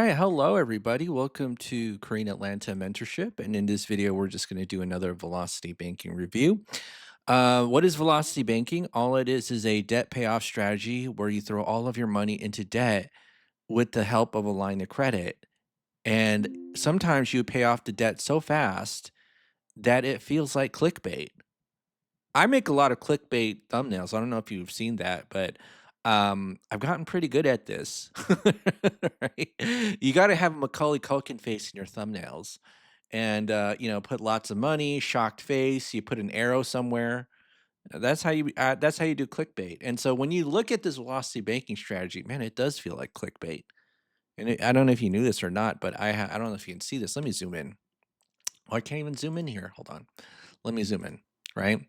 right, hello everybody. Welcome to Korean Atlanta Mentorship. And in this video, we're just going to do another velocity banking review. What is velocity banking? All it is a debt payoff strategy where you throw all of your money into debt with the help of a line of credit. And sometimes you pay off the debt so fast that it feels like clickbait. I make a lot of clickbait thumbnails. I don't know if you've seen that, but I've gotten pretty good at this. Right? You got to have a Macaulay Culkin face in your thumbnails, and put lots of money, shocked face. You put an arrow somewhere. That's how you do clickbait. And so when you look at this velocity banking strategy, man, it does feel like clickbait. And I don't know if you knew this or not, but I don't know if you can see this. Let me zoom in. Oh, I can't even zoom in here. Hold on. Let me zoom in. Right.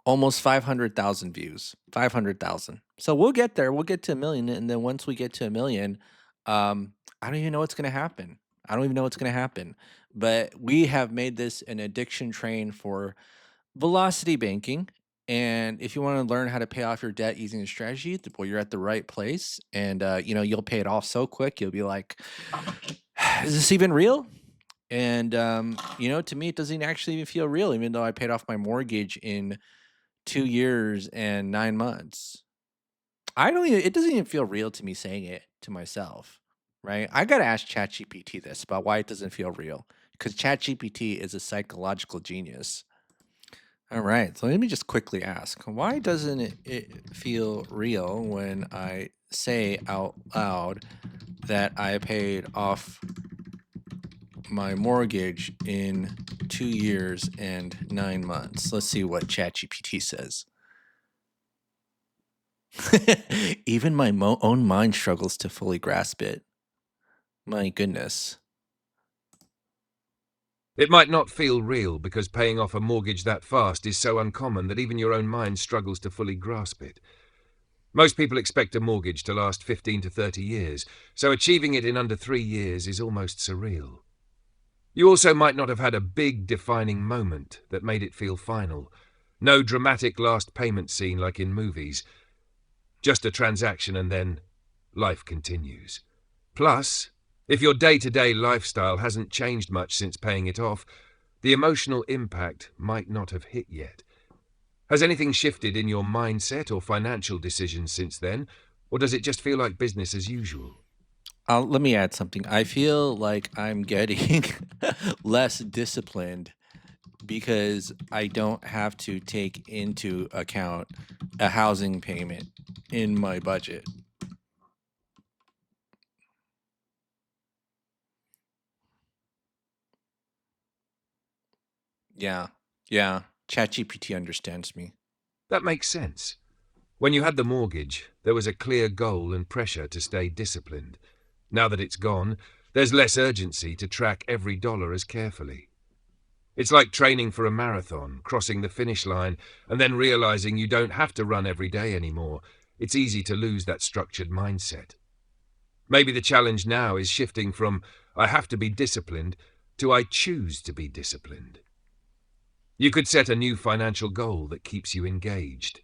Almost 500,000 views, 500,000. So we'll get there. We'll get to a million. And then once we get to a million, I don't even know what's going to happen. I don't even know what's going to happen. But we have made this an addiction train for velocity banking. And if you want to learn how to pay off your debt using a strategy, well, you're at the right place. And, you'll pay it off so quick. You'll be like, is this even real? And, to me, it doesn't actually even feel real, even though I paid off my mortgage in 2 years and 9 months. I don't even it doesn't even feel real to me saying it to myself, right? I gotta ask ChatGPT this about why it doesn't feel real, because ChatGPT is a psychological genius. Alright, so let me just quickly ask, why doesn't it feel real when I say out loud that I paid off my mortgage in 2 years and 9 months? Let's see what ChatGPT says. Even my own mind struggles to fully grasp it. My goodness. It might not feel real because paying off a mortgage that fast is so uncommon that even your own mind struggles to fully grasp it. Most people expect a mortgage to last 15 to 30 years, so achieving it in under 3 years is almost surreal. You also might not have had a big defining moment that made it feel final. No dramatic last payment scene like in movies. Just a transaction and then life continues. Plus, if your day-to-day lifestyle hasn't changed much since paying it off, the emotional impact might not have hit yet. Has anything shifted in your mindset or financial decisions since then, or does it just feel like business as usual? Let me add something. I feel like I'm getting less disciplined because I don't have to take into account a housing payment in my budget. Yeah. Yeah. ChatGPT understands me. That makes sense. When you had the mortgage, there was a clear goal and pressure to stay disciplined. Now that it's gone, there's less urgency to track every dollar as carefully. It's like training for a marathon, crossing the finish line, and then realizing you don't have to run every day anymore. It's easy to lose that structured mindset. Maybe the challenge now is shifting from I have to be disciplined to I choose to be disciplined. You could set a new financial goal that keeps you engaged,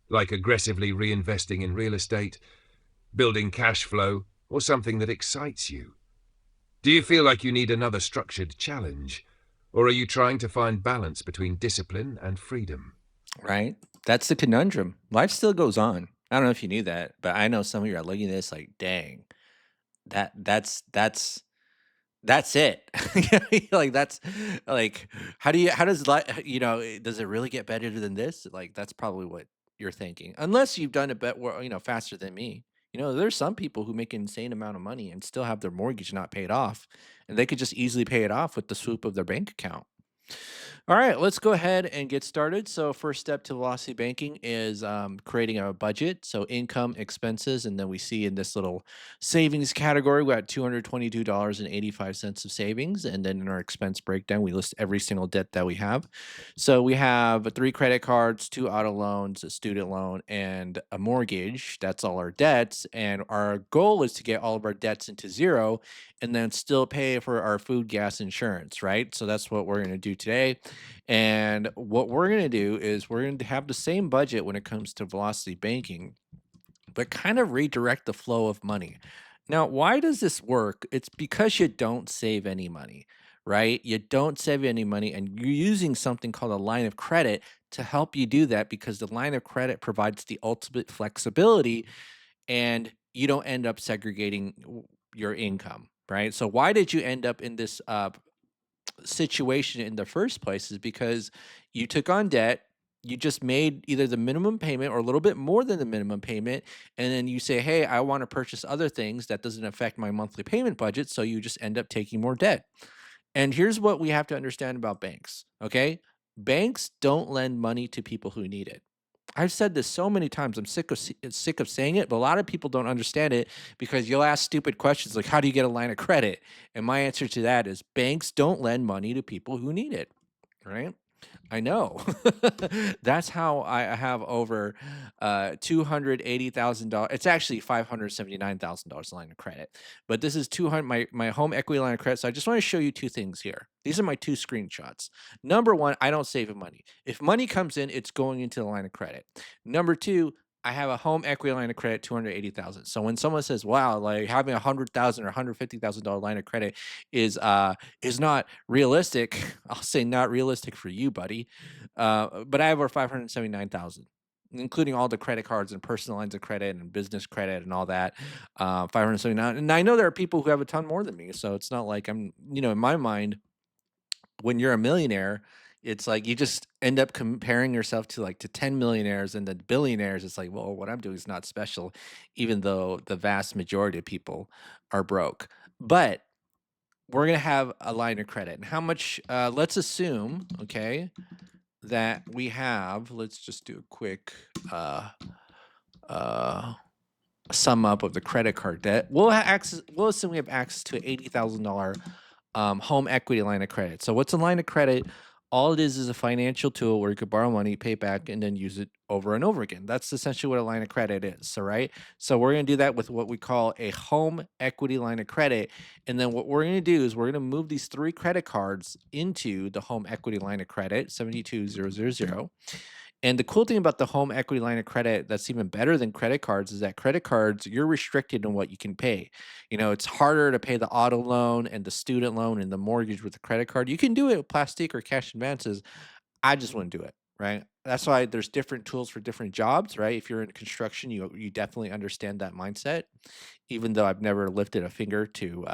like aggressively reinvesting in real estate, building cash flow, or something that excites you. Do you feel like you need another structured challenge? Or are you trying to find balance between discipline and freedom? Right? That's the conundrum. Life still goes on. I don't know if you knew that, but I know some of you are looking at this like, dang, that's it. Like that's like how does life does it really get better than this? Like that's probably what you're thinking. Unless you've done it faster than me. There's some people who make an insane amount of money and still have their mortgage not paid off, and they could just easily pay it off with the swoop of their bank account. All right, let's go ahead and get started. So, first step to velocity banking is creating a budget. So, income, expenses, and then we see in this little savings category, we got $222.85 of savings. And then in our expense breakdown, we list every single debt that we have. So, we have three credit cards, two auto loans, a student loan, and a mortgage. That's all our debts. And our goal is to get all of our debts into zero and then still pay for our food, gas, insurance, right? So, that's what we're going to do today. And what we're going to do is we're going to have the same budget when it comes to velocity banking, but kind of redirect the flow of money. Now, why does this work? It's because you don't save any money, right? You don't save any money, and you're using something called a line of credit to help you do that because the line of credit provides the ultimate flexibility and you don't end up segregating your income, right? So, why did you end up in this situation in the first place is because you took on debt. You just made either the minimum payment or a little bit more than the minimum payment. And then you say, hey, I want to purchase other things that doesn't affect my monthly payment budget. So you just end up taking more debt. And here's what we have to understand about banks. Okay. Banks don't lend money to people who need it. I've said this so many times. I'm sick of saying it, but a lot of people don't understand it because you'll ask stupid questions like, "How do you get a line of credit?" And my answer to that is, banks don't lend money to people who need it. Right? I know. That's how I have over $280,000. It's actually $579,000 line of credit, but this is 200 my home equity line of credit. So I just want to show you two things here. These are my two screenshots. Number one, I don't save money. If money comes in, it's going into the line of credit. Number two, I have a home equity line of credit, 280,000. So when someone says, "Wow, like having 100,000 or $150,000 line of credit is not realistic," I'll say not realistic for you, buddy. But I have over 579,000, including all the credit cards and personal lines of credit and business credit and all that. 579, and I know there are people who have a ton more than me. So it's not like I'm, in my mind, when you're a millionaire, it's like you just end up comparing yourself to 10 millionaires and the billionaires. It's like, well, what I'm doing is not special, even though the vast majority of people are broke. But we're gonna have a line of credit. And how much? Let's assume, okay, that we have. Let's just do a quick uh, sum up of the credit card debt. We'll have access. We'll assume we have access to an $80,000 home equity line of credit. So what's a line of credit? All it is a financial tool where you could borrow money, pay back, and then use it over and over again. That's essentially what a line of credit is. So right. So we're going to do that with what we call a home equity line of credit. And then what we're going to do is we're going to move these three credit cards into the home equity line of credit, 72000. And the cool thing about the home equity line of credit that's even better than credit cards is that credit cards, you're restricted in what you can pay. It's harder to pay the auto loan and the student loan and the mortgage with the credit card. You can do it with plastic or cash advances. I just wouldn't do it, right? That's why there's different tools for different jobs, right? If you're in construction, you definitely understand that mindset. Even though I've never lifted a finger to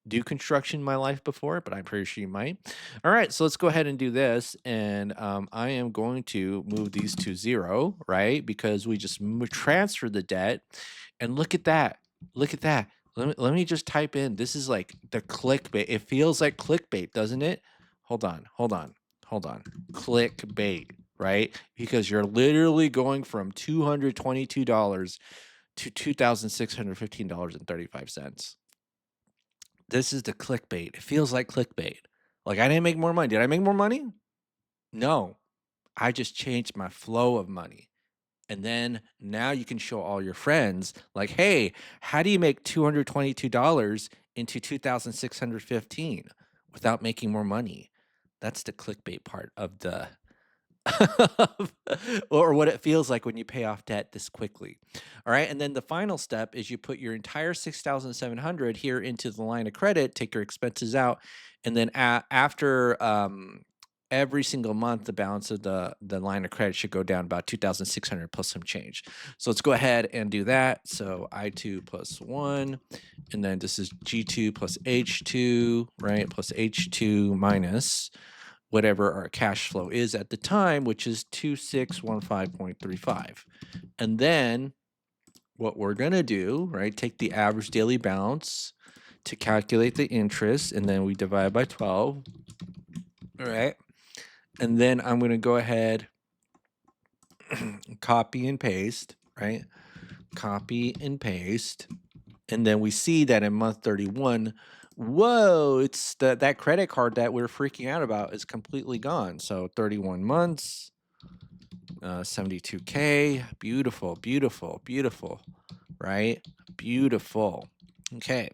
do construction in my life before, but I'm pretty sure you might. All right, so let's go ahead and do this. And I am going to move these to 0, right? Because we just transfer the debt. And look at that. Look at that. Let me just type in. This is like the clickbait. It feels like clickbait, doesn't it? Hold on, hold on, hold on. Clickbait, right? Because you're literally going from $222 to $2,615.35. This is the clickbait. It feels like clickbait. Like, I didn't make more money. Did I make more money? No. I just changed my flow of money. And then now you can show all your friends, like, hey, how do you make $222 into 2,615 without making more money? That's the clickbait part of the or what it feels like when you pay off debt this quickly. All right. And then the final step is you put your entire 6,700 here into the line of credit, take your expenses out, and then after every single month, the balance of the line of credit should go down about 2,600 plus some change. So let's go ahead and do that. So I2 plus 1, and then this is G2 plus H2, right? Plus H2 minus whatever our cash flow is at the time, which is 2615.35. And then what we're going to do, right, take the average daily balance to calculate the interest, and then we divide by 12. All right. And then I'm going to go ahead, copy and paste, right? Copy and paste. And then we see that in month 31, whoa, it's that credit card that we're freaking out about is completely gone. So 31 months, 72K, beautiful, beautiful, beautiful, right? Beautiful. Okay.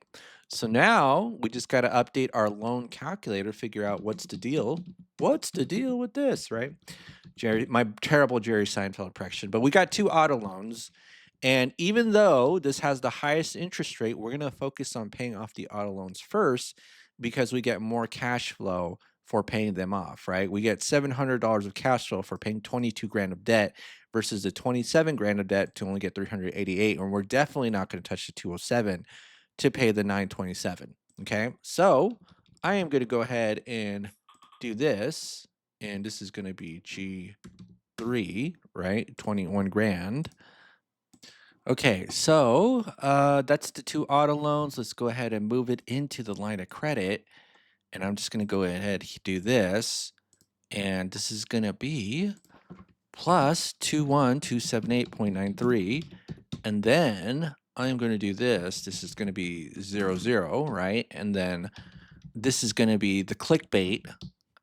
So now we just got to update our loan calculator, figure out what's the deal. What's the deal with this, right? My terrible Jerry Seinfeld impression. But we got two auto loans. And even though this has the highest interest rate, we're going to focus on paying off the auto loans first because we get more cash flow for paying them off, right? We get $700 of cash flow for paying 22 grand of debt versus the 27 grand of debt to only get 388. And we're definitely not going to touch the 207 to pay the 927. Okay. So I am going to go ahead and do this. And this is going to be G3, right? 21 grand. Okay, so that's the two auto loans. Let's go ahead and move it into the line of credit. And I'm just going to go ahead and do this. And this is going to be plus 21278.93. And then I'm going to do this. This is going to be 00, right? And then this is going to be the clickbait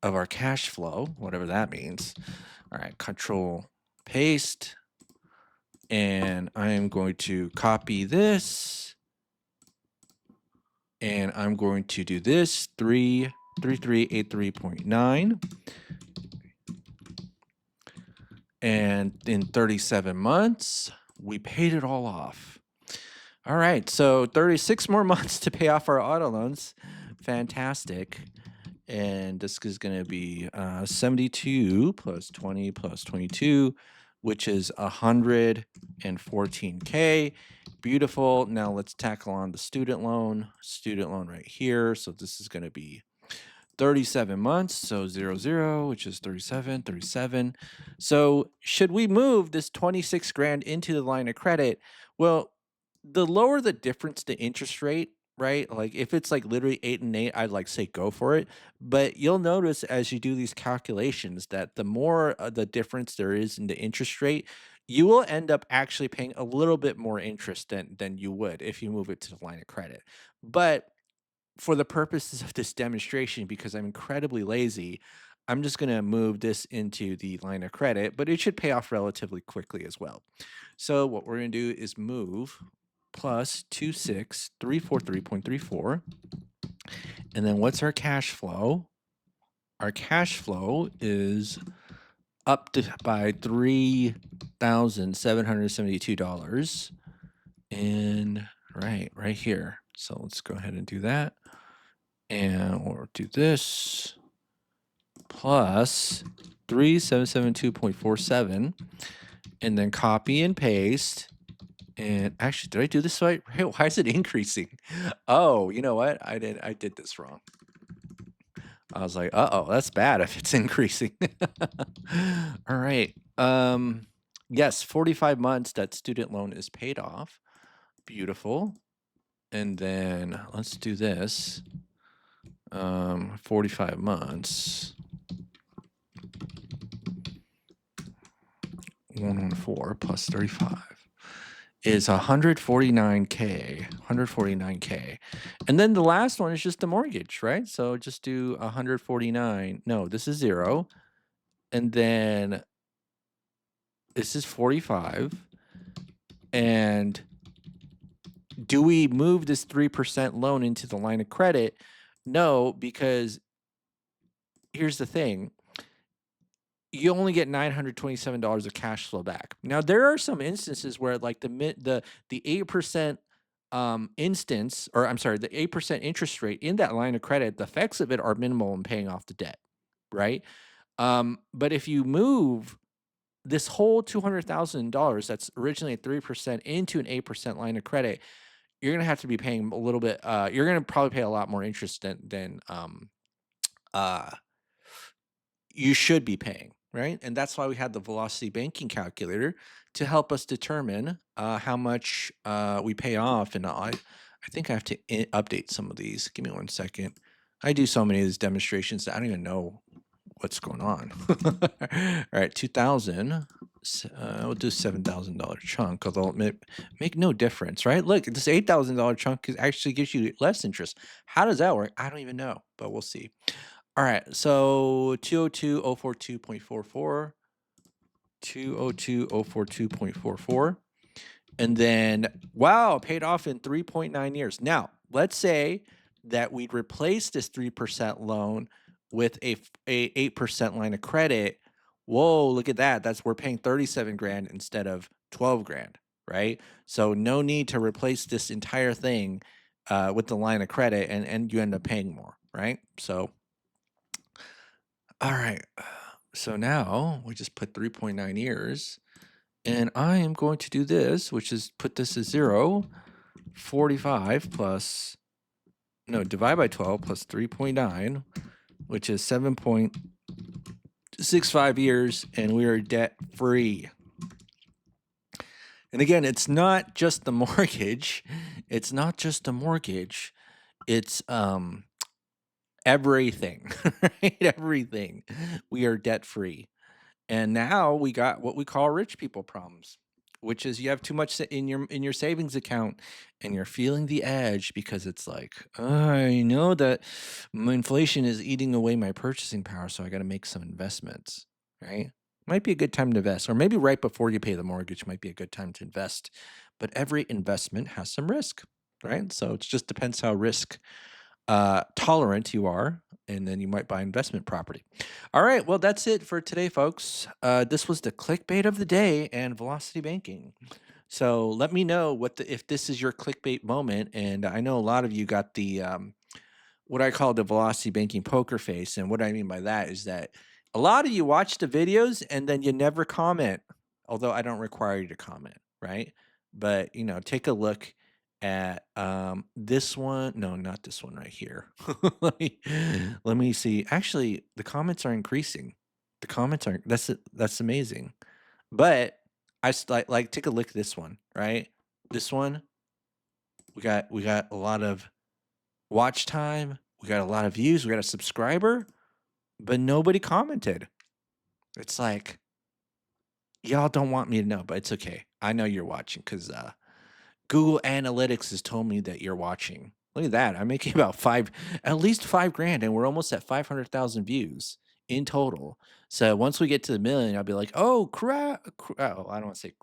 of our cash flow, whatever that means. All right, control paste. And I am going to copy this. And I'm going to do this 33383.9. And in 37 months, we paid it all off. All right, so 36 more months to pay off our auto loans. Fantastic. And this is going to be 72 plus 20 plus 22, which is 114K. Beautiful. Now let's tackle on the student loan. Student loan right here. So this is going to be 37 months, so 00, which is 37, 37. So should we move this 26 grand into the line of credit? Well, the lower the difference to interest rate, right? Like if it's like literally 8 and 8, I'd like say go for it. But you'll notice as you do these calculations that the more the difference there is in the interest rate, you will end up actually paying a little bit more interest than you would if you move it to the line of credit. But for the purposes of this demonstration, because I'm incredibly lazy, I'm just going to move this into the line of credit, but it should pay off relatively quickly as well. So what we're going to do is move plus 26343.34. And then what's our cash flow? Our cash flow is up to by $3,772. And right here. So let's go ahead and do that. And we'll do this plus 3772.47 and then copy and paste. And actually, did I do this right? Why is it increasing? Oh, you know what? I did this wrong. I was like, uh-oh, that's bad if it's increasing. All right. Yes, 45 months that student loan is paid off. Beautiful. And then let's do this. 45 months. 114 plus 35 is 149K. 149K. And then the last one is just the mortgage, right? So just do 149. No, this is 0. And then this is 45. And do we move this 3% loan into the line of credit? No, because here's the thing. You only get $927 of cash flow back. Now, there are some instances where like the 8% instance, or I'm sorry, the 8% interest rate in that line of credit, the effects of it are minimal in paying off the debt, right? But if you move this whole $200,000 that's originally at 3% into an 8% line of credit, you're gonna have to be paying a little bit. You're gonna probably pay a lot more interest than uh, you should be paying, right? And that's why we had the velocity banking calculator to help us determine how much we pay off. And I think I have to update some of these. Give me 1 second. I do so many of these demonstrations that I don't even know what's going on. All right, 2000. We'll do $7,000 chunk, although it make no difference, right? Look, this $8,000 chunk actually gives you less interest. How does that work? I don't even know, but we'll see. All right, so 202,042.44, 202,042.44, and then, wow, paid off in 3.9 years. Now, let's say that we'd replace this 3% loan with a 8% line of credit. Whoa, look at that. We're paying 37 grand instead of 12 grand, right? So no need to replace this entire thing with the line of credit, and you end up paying more, right? So all right. So now we just put 3.9 years, and I am going to do this, which is put this as 0, 45 plus, no, divide by 12 plus 3.9, which is 7.65 years, and we are debt free. And again, it's not just the mortgage. It's not just the mortgage. It's everything, right? Everything. We are debt free. And now we got what we call rich people problems, which is you have too much in your savings account and you're feeling the edge because it's like, I know that inflation is eating away my purchasing power, so I got to make some investments, right? Might be a good time to invest, or maybe right before you pay the mortgage might be a good time to invest. But every investment has some risk, right? So it just depends how risk tolerant you are, and then you might buy investment property. All right, well, that's it for today, folks. This was the clickbait of the day and velocity banking. So let me know if this is your clickbait moment. And I know a lot of you got the what I call the velocity banking poker face. And what I mean by that is that a lot of you watch the videos and then you never comment, although I don't require you to comment, right? But take a look at this one. No, not this one right here. Let me see. Actually, the comments are increasing. The comments are that's amazing. But like take a look at this one, right? This one, we got a lot of watch time, we got a lot of views, we got a subscriber, but nobody commented. It's like, y'all don't want me to know, but it's okay. I know you're watching because Google Analytics has told me that you're watching. Look at that. I'm making about at least 5 grand, and we're almost at 500,000 views in total. So once we get to the million, I'll be like, oh, oh, I don't want to say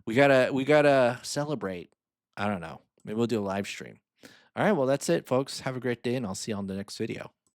we gotta celebrate. I don't know. Maybe we'll do a live stream. All right. Well, that's it, folks. Have a great day, and I'll see you on the next video.